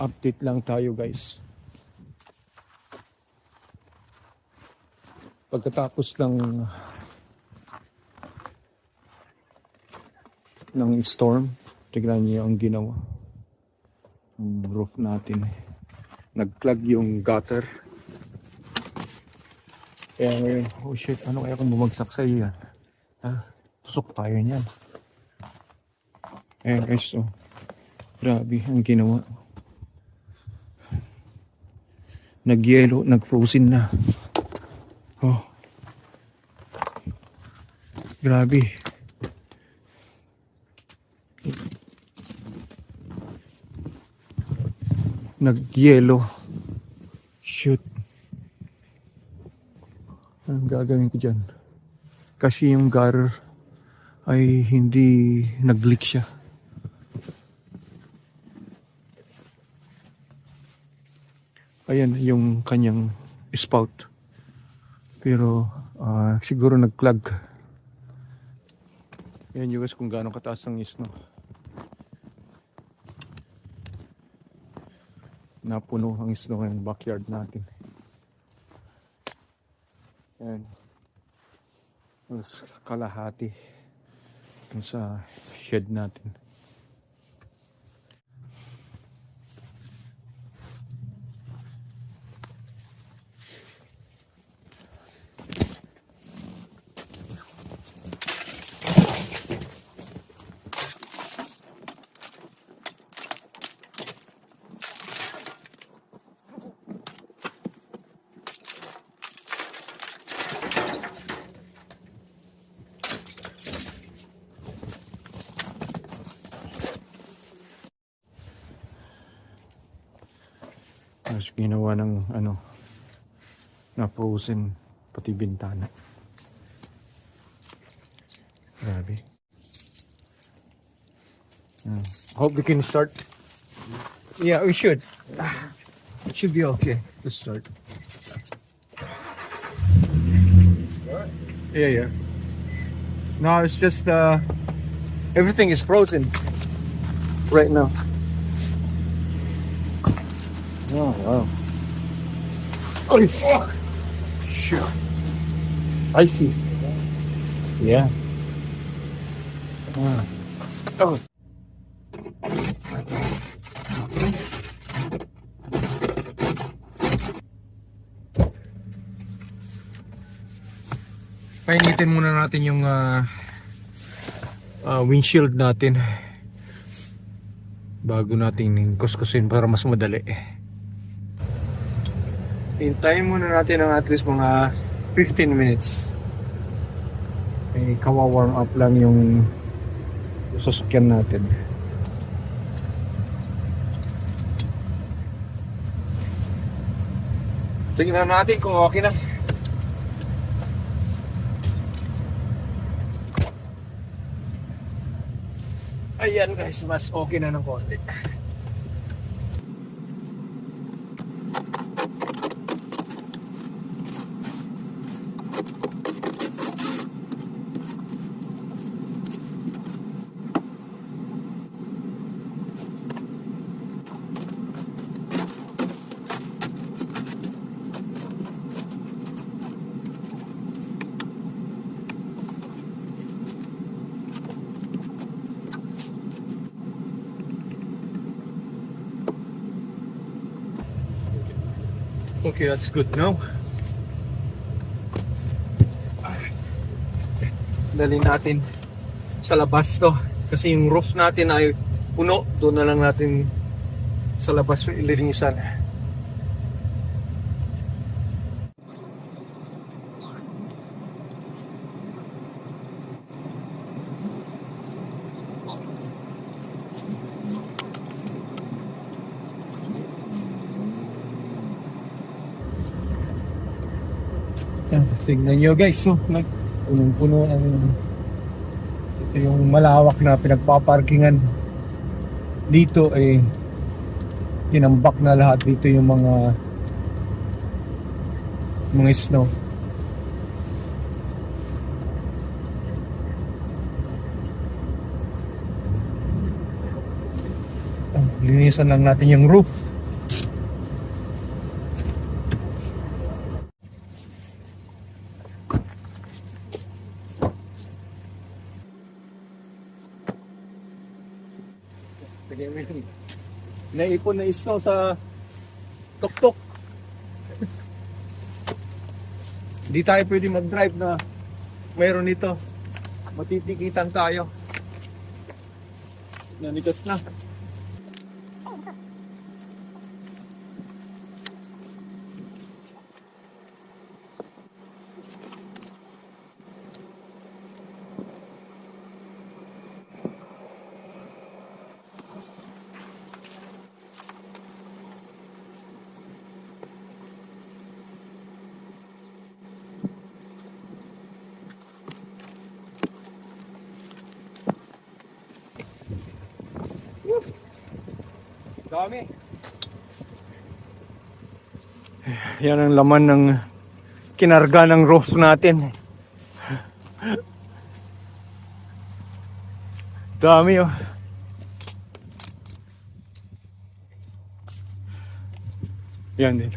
update lang tayo guys. Pagkatapos ng storm, tignan niyo ang ginawa. Ang roof natin. Nag-clog yung gutter. Kaya ngayon, oh shit, ano kaya kung bumagsak sa iyo yan? Tusok tayo niyan. Ayan guys, oh. Grabe ang ginawa. Nag-yellow, nag-frozen na. Oh. Grabe. Nag-yellow. Shoot. Anong gagawin ko dyan? Kasi yung gutter ay hindi nag-leak siya. Ayan yung kanyang spout. Pero siguro nag-clog. Ayan yung guys kung gaano kataas ang snow. Napuno ang snow ng backyard natin. Ayan. Mas kalahati sa shed natin. Tapos ginawa ng na frozen pati bintana. Grabe. Hope we can start. Yeah, we should. It should be okay to start. Yeah. No, it's just everything is frozen right now. Oh, wow. Holy fuck! Sure. I see. Yeah. Oh. Painitin muna natin yung windshield natin bago natin kuskusin para mas madali. Hintayin muna natin ng at least mga 15 minutes. Kawa-warm up lang yung sasakyan natin. Tingnan natin kung okay na. Ayan guys, mas okay na ng konti. Okay, that's good now. Dali natin sa labas to. Kasi yung roof natin ay puno. Doon na lang natin sa labas ilinisan. Tignan nyo guys, so punong-puno ito yung malawak na pinagpaparkingan dito. Tinambak na lahat dito yung mga snow. Linisan lang natin yung roof. Lagyan mo yun. Naipon na snow sa tuktok. Hindi tayo pwede mag-drive na mayroon nito. Matitikitan tayo. Nanigas na. Dami. Yan ang laman ng kinarga ng roof natin. Dami oh. Yan din.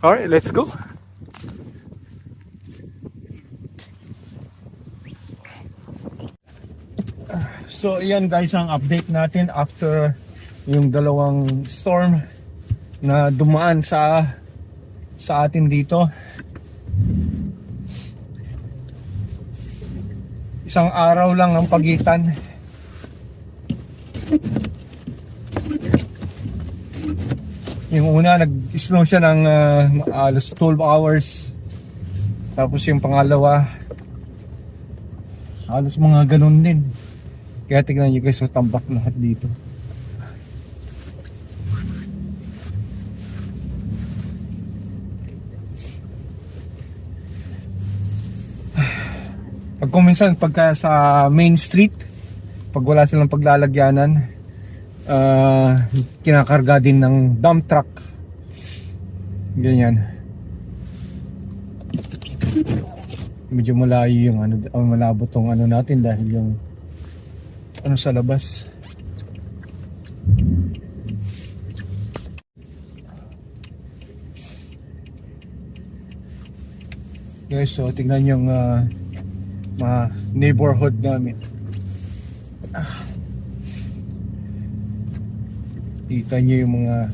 Alright, let's go. So yan guys ang update natin after yung dalawang storm na dumaan sa atin dito. Isang araw lang ang pagitan. Yung una nag-snow siya ng alas 12 hours. Tapos yung pangalawa halos mga ganun din. Kaya tignan nyo guys, so tambak lahat dito. Pag kuminsan, pagka sa main street, pag wala silang paglalagyanan, kinakarga din ng dump truck. Ganyan. Medyo malayo yung malabo tong ano natin dahil yung ano sa labas. Guys, so tingnan yung mga neighborhood namin. Kita nyo yung mga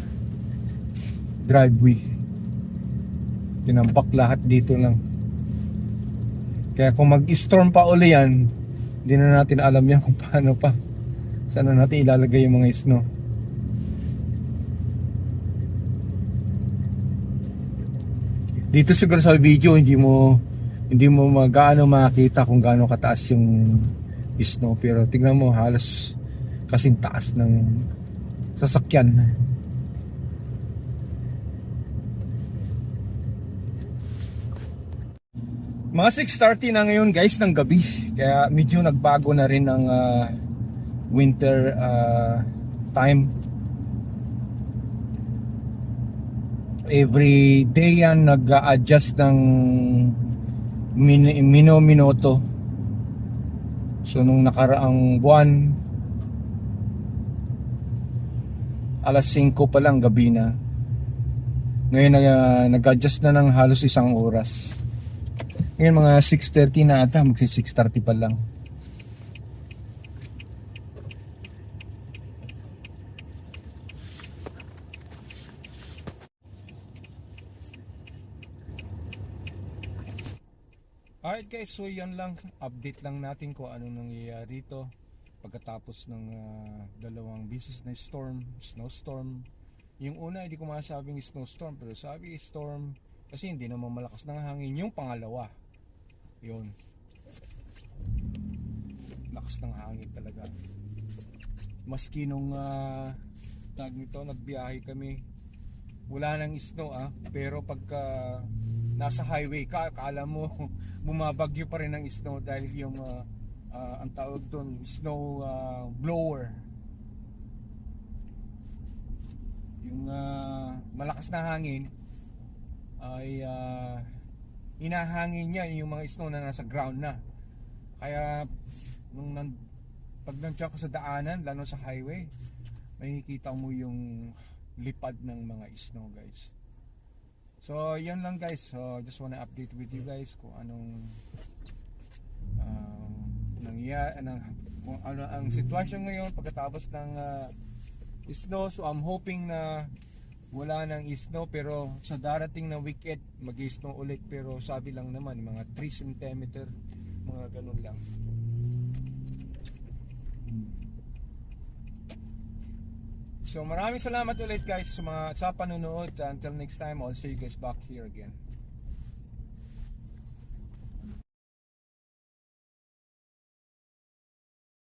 driveway. Tinampak lahat dito lang. Kaya kung mag-storm pa uli yan, hindi na natin alam yan kung paano pa. Saan na natin ilalagay yung mga snow. Dito siguro sa video hindi mo gaano makita kung gaano kataas yung snow, pero tingnan mo halos kasing taas ng sasakyan. Mga 6:30 na ngayon guys ng gabi, kaya medyo nagbago na rin ang winter time. Every day yan nag-a-adjust ng minuto. So nung nakaraang buwan, alas 5 pa lang gabi na. Ngayon nag-adjust na ng halos isang oras. Ngayon mga 6:30 na ata, magsi 6:30 pa lang. Alright guys, so yan lang, update lang natin kung anong nangyayari rito pagkatapos ng dalawang beses na snowstorm. Yung una hindi ko masabing snowstorm, pero sabi storm kasi hindi naman malakas ng hangin. Yung pangalawa, yun, lakas ng hangin talaga. Maski nung nagbiyahe kami, wala nang snow pero pagka nasa highway ka, akala mo bumabagyo pa rin ng snow dahil yung ang tawag doon snow blower, yung malakas na hangin ay inahangin niya yung mga snow na nasa ground na. Kaya pag nandiyan ka sa daanan, lalo sa highway, makikita mo yung lipad ng mga snow guys. So yun lang guys, so just wanna update with you guys kung anong kung ano ang sitwasyon ngayon pagkatapos ng snow. So I'm hoping na wala nang snow, pero sa darating na weekend mag-snow ulit, pero sabi lang naman mga 3 cm, mga ganun lang. So maraming salamat ulit guys sa panonood. Until next time, I'll see you guys back here again.